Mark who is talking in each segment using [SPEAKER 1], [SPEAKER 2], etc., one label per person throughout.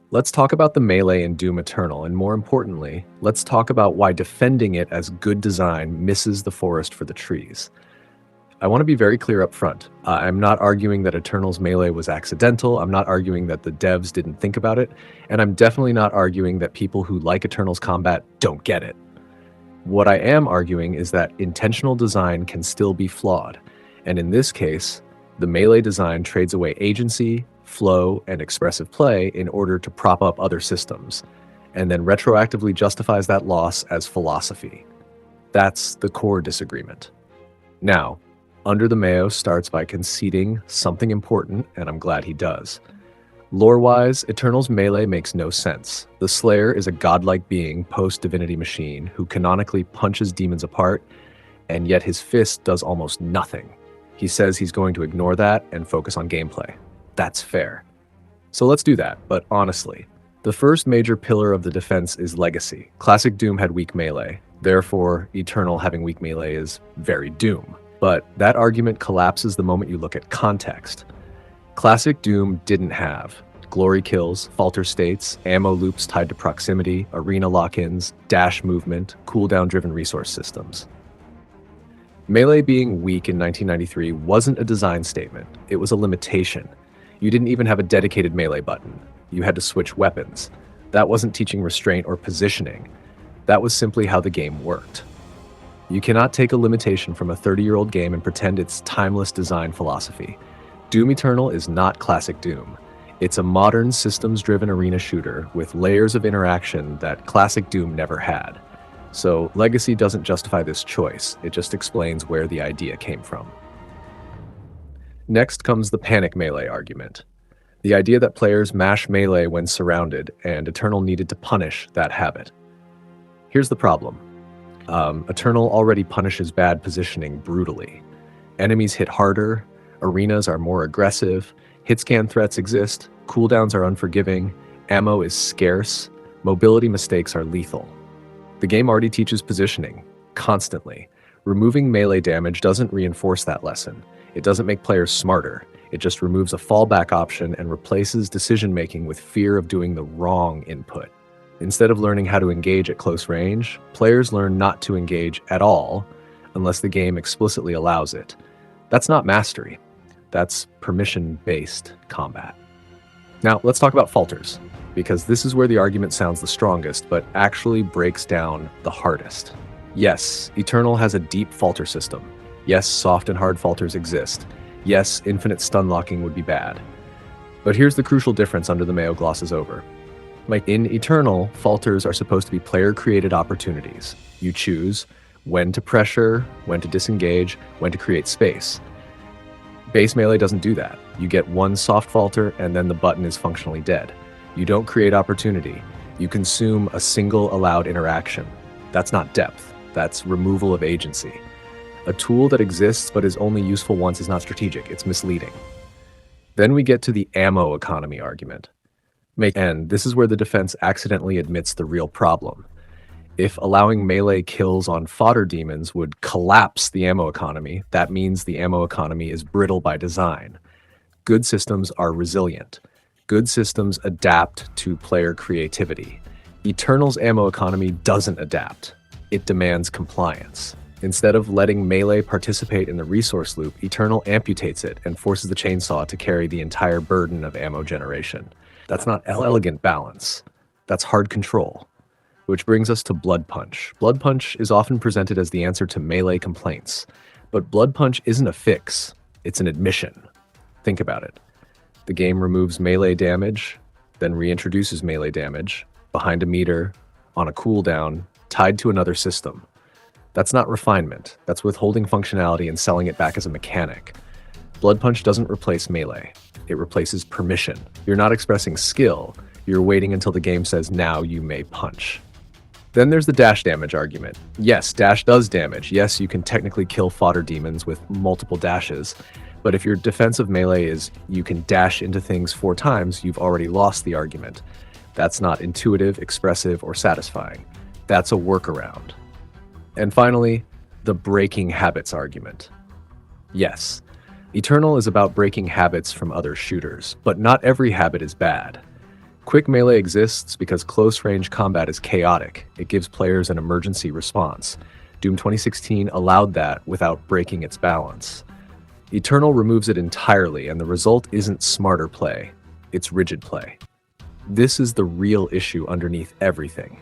[SPEAKER 1] Let's talk about the melee in Doom Eternal, and more importantly, let's talk about why defending it as good design misses the forest for the trees. I want to be very clear up front. I'm not arguing that Eternal's melee was accidental, I'm not arguing that the devs didn't think about it, and I'm definitely not arguing that people who like Eternal's combat don't get it. What I am arguing is that intentional design can still be flawed, and in this case, the melee design trades away agency, flow, and expressive play in order to prop up other systems, and then retroactively justifies that loss as philosophy. That's the core disagreement. Now, Under the Mayo starts by conceding something important, and I'm glad he does. Lore-wise, Eternal's melee makes no sense. The Slayer is a godlike being post-divinity machine who canonically punches demons apart, and yet his fist does almost nothing. He says he's going to ignore that and focus on gameplay. That's fair. So let's do that, but honestly, the first major pillar of the defense is legacy. Classic Doom had weak melee, therefore Eternal having weak melee is very Doom. But that argument collapses the moment you look at context. Classic Doom didn't have glory kills, falter states, ammo loops tied to proximity, arena lock-ins, dash movement, cooldown-driven resource systems. Melee being weak in 1993 wasn't a design statement, it was a limitation. You didn't even have a dedicated melee button. You had to switch weapons. That wasn't teaching restraint or positioning. That was simply how the game worked. You cannot take a limitation from a 30-year-old game and pretend it's timeless design philosophy. Doom Eternal is not classic Doom. It's a modern systems-driven arena shooter with layers of interaction that classic Doom never had. So Legacy doesn't justify this choice, it just explains where the idea came from. Next comes the panic melee argument. The idea that players mash melee when surrounded, and Eternal needed to punish that habit. Here's the problem. Eternal already punishes bad positioning brutally. Enemies hit harder, arenas are more aggressive, hitscan threats exist, cooldowns are unforgiving, ammo is scarce, mobility mistakes are lethal. The game already teaches positioning, constantly. Removing melee damage doesn't reinforce that lesson. It doesn't make players smarter. It just removes a fallback option and replaces decision-making with fear of doing the wrong input. Instead of learning how to engage at close range, players learn not to engage at all unless the game explicitly allows it. That's not mastery. That's permission-based combat. Now, let's talk about falters, because this is where the argument sounds the strongest, but actually breaks down the hardest. Yes, Eternal has a deep falter system. Yes, soft and hard falters exist. Yes, infinite stun locking would be bad. But here's the crucial difference Under the Mayo glosses over. In Eternal, falters are supposed to be player-created opportunities. You choose when to pressure, when to disengage, when to create space. Base melee doesn't do that. You get one soft falter and then the button is functionally dead. You don't create opportunity. You consume a single allowed interaction. That's not depth. That's removal of agency. A tool that exists but is only useful once is not strategic, it's misleading. Then we get to the ammo economy argument. And this is where the defense accidentally admits the real problem. If allowing melee kills on fodder demons would collapse the ammo economy, that means the ammo economy is brittle by design. Good systems are resilient. Good systems adapt to player creativity. Eternal's ammo economy doesn't adapt. It demands compliance. Instead of letting melee participate in the resource loop, Eternal amputates it and forces the chainsaw to carry the entire burden of ammo generation. That's not elegant balance. That's hard control. Which brings us to Blood Punch. Blood Punch is often presented as the answer to melee complaints, but Blood Punch isn't a fix, it's an admission. Think about it. The game removes melee damage, then reintroduces melee damage, behind a meter, on a cooldown, tied to another system. That's not refinement, that's withholding functionality and selling it back as a mechanic. Blood Punch doesn't replace melee, it replaces permission. You're not expressing skill, you're waiting until the game says now you may punch. Then there's the dash damage argument. Yes, dash does damage. Yes, you can technically kill fodder demons with multiple dashes, but if your defensive melee is you can dash into things 4 times, you've already lost the argument. That's not intuitive, expressive, or satisfying. That's a workaround. And finally, the breaking habits argument. Yes, Eternal is about breaking habits from other shooters, but not every habit is bad. Quick melee exists because close-range combat is chaotic. It gives players an emergency response. Doom 2016 allowed that without breaking its balance. Eternal removes it entirely, and the result isn't smarter play, it's rigid play. This is the real issue underneath everything.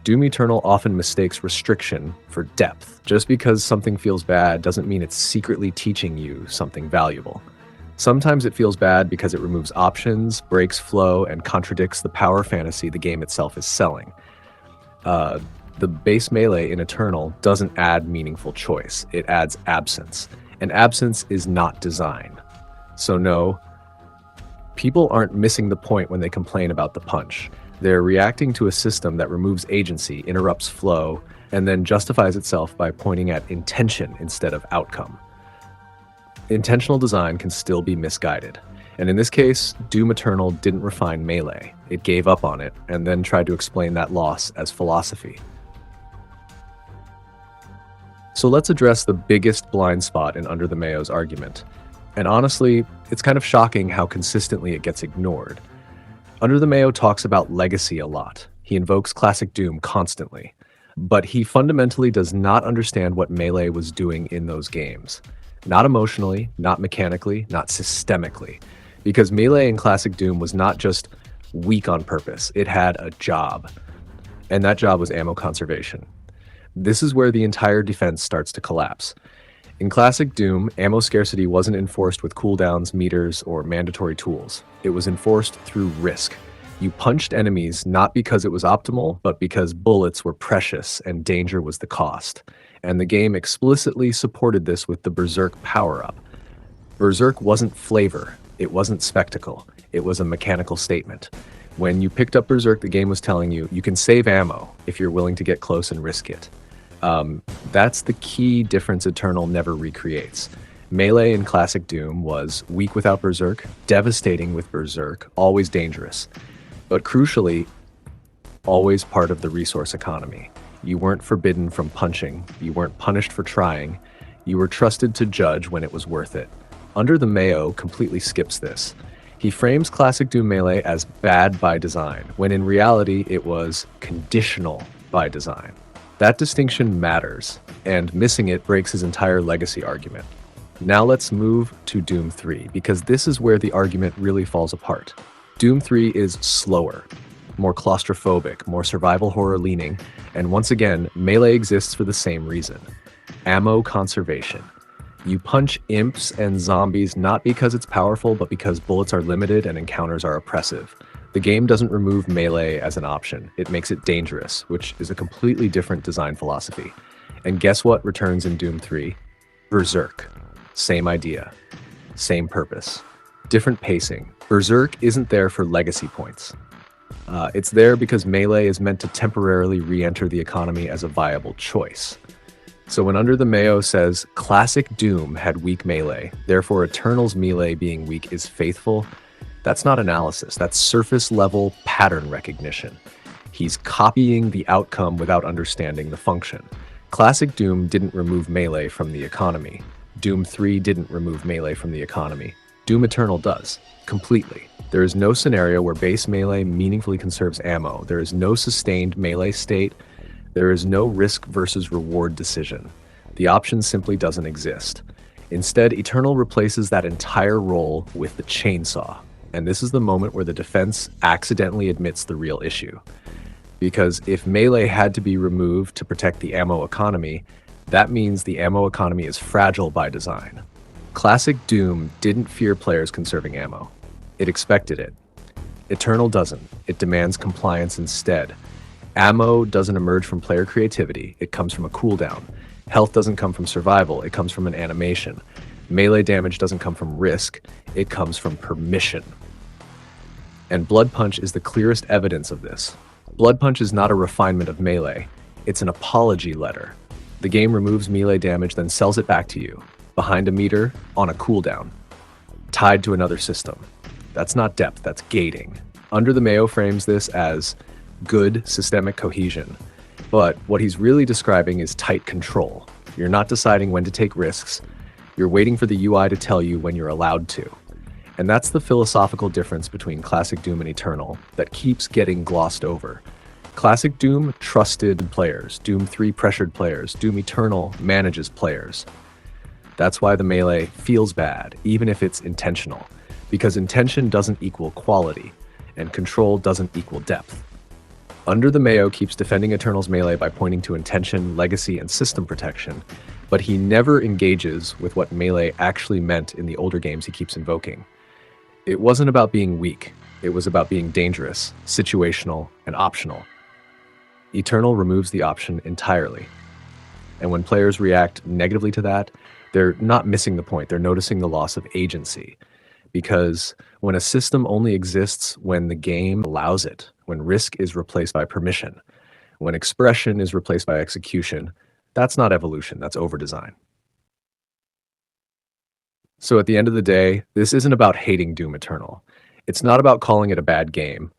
[SPEAKER 1] Doom Eternal often mistakes restriction for depth. Just because something feels bad doesn't mean it's secretly teaching you something valuable. Sometimes it feels bad because it removes options, breaks flow, and contradicts the power fantasy the game itself is selling. The base melee in Eternal doesn't add meaningful choice, it adds absence. And absence is not design. So no, people aren't missing the point when they complain about the punch. They're reacting to a system that removes agency, interrupts flow, and then justifies itself by pointing at intention instead of outcome. Intentional design can still be misguided. And in this case, Doom Eternal didn't refine melee. It gave up on it, and then tried to explain that loss as philosophy. So let's address the biggest blind spot in Under the Mayo's argument. And honestly, it's kind of shocking how consistently it gets ignored. Under the Mayo talks about legacy a lot. He invokes classic Doom constantly. But he fundamentally does not understand what Melee was doing in those games. Not emotionally, not mechanically, not systemically. Because Melee in classic Doom was not just weak on purpose, it had a job. And that job was ammo conservation. This is where the entire defense starts to collapse. In classic Doom, ammo scarcity wasn't enforced with cooldowns, meters, or mandatory tools. It was enforced through risk. You punched enemies not because it was optimal, but because bullets were precious and danger was the cost. And the game explicitly supported this with the Berserk power-up. Berserk wasn't flavor, it wasn't spectacle, it was a mechanical statement. When you picked up Berserk, the game was telling you, you can save ammo if you're willing to get close and risk it. That's the key difference Eternal never recreates. Melee in classic Doom was weak without Berserk, devastating with Berserk, always dangerous. But crucially, always part of the resource economy. You weren't forbidden from punching, you weren't punished for trying, you were trusted to judge when it was worth it. Under the Mayo completely skips this. He frames classic Doom Melee as bad by design, when in reality it was conditional by design. That distinction matters, and missing it breaks his entire legacy argument. Now let's move to Doom 3, because this is where the argument really falls apart. Doom 3 is slower, more claustrophobic, more survival horror leaning, and once again, Melee exists for the same reason. Ammo conservation. You punch imps and zombies not because it's powerful, but because bullets are limited and encounters are oppressive. The game doesn't remove Melee as an option, it makes it dangerous, which is a completely different design philosophy. And guess what returns in Doom 3? Berserk. Same idea. Same purpose. Different pacing. Berserk isn't there for legacy points. It's there because Melee is meant to temporarily re-enter the economy as a viable choice. So when Under the Mayo says, classic Doom had weak Melee, therefore Eternal's Melee being weak is faithful, that's not analysis, that's surface-level pattern recognition. He's copying the outcome without understanding the function. Classic Doom didn't remove Melee from the economy. Doom 3 didn't remove Melee from the economy. Doom Eternal does, completely. There is no scenario where base Melee meaningfully conserves ammo. There is no sustained Melee state. There is no risk versus reward decision. The option simply doesn't exist. Instead, Eternal replaces that entire role with the chainsaw. And this is the moment where the defense accidentally admits the real issue. Because if Melee had to be removed to protect the ammo economy, that means the ammo economy is fragile by design. Classic Doom didn't fear players conserving ammo. It expected it. Eternal doesn't. It demands compliance instead. Ammo doesn't emerge from player creativity, it comes from a cooldown. Health doesn't come from survival, it comes from an animation. Melee damage doesn't come from risk, it comes from permission. And Blood Punch is the clearest evidence of this. Blood Punch is not a refinement of Melee, it's an apology letter. The game removes melee damage, then sells it back to you, behind a meter, on a cooldown, tied to another system. That's not depth, that's gating. Under the Mayo frames this as good systemic cohesion. But what he's really describing is tight control. You're not deciding when to take risks. You're waiting for the UI to tell you when you're allowed to. And that's the philosophical difference between Classic Doom and Eternal that keeps getting glossed over. Classic Doom trusted players, Doom 3 pressured players, Doom Eternal manages players. That's why the melee feels bad, even if it's intentional, because intention doesn't equal quality, and control doesn't equal depth. Under the Mayo keeps defending Eternal's melee by pointing to intention, legacy, and system protection, but he never engages with what melee actually meant in the older games he keeps invoking. It wasn't about being weak, it was about being dangerous, situational, and optional. Eternal removes the option entirely. And when players react negatively to that, they're not missing the point, they're noticing the loss of agency. Because when a system only exists when the game allows it, when risk is replaced by permission, when expression is replaced by execution, that's not evolution, that's overdesign. So at the end of the day, this isn't about hating Doom Eternal. It's not about calling it a bad game.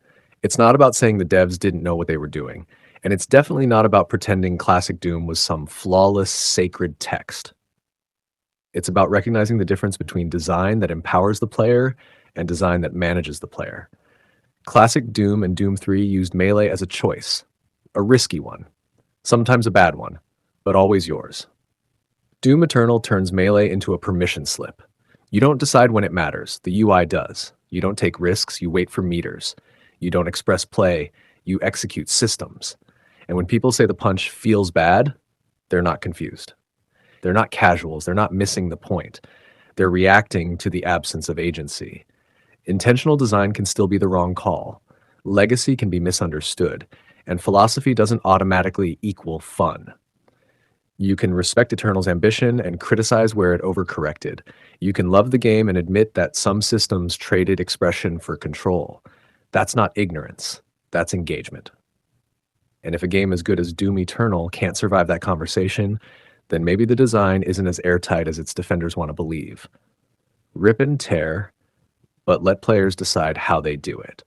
[SPEAKER 1] It's not about saying the devs didn't know what they were doing. And it's definitely not about pretending Classic Doom was some flawless, sacred text. It's about recognizing the difference between design that empowers the player and design that manages the player. Classic Doom and Doom 3 used melee as a choice, a risky one, sometimes a bad one, but always yours. Doom Eternal turns melee into a permission slip. You don't decide when it matters, the UI does. You don't take risks, you wait for meters. You don't express play, you execute systems. And when people say the punch feels bad, they're not confused. They're not casuals, they're not missing the point. They're reacting to the absence of agency. Intentional design can still be the wrong call. Legacy can be misunderstood, and philosophy doesn't automatically equal fun. You can respect Eternal's ambition and criticize where it overcorrected. You can love the game and admit that some systems traded expression for control. That's not ignorance, that's engagement. And if a game as good as Doom Eternal can't survive that conversation, then maybe the design isn't as airtight as its defenders want to believe. Rip and tear, but let players decide how they do it.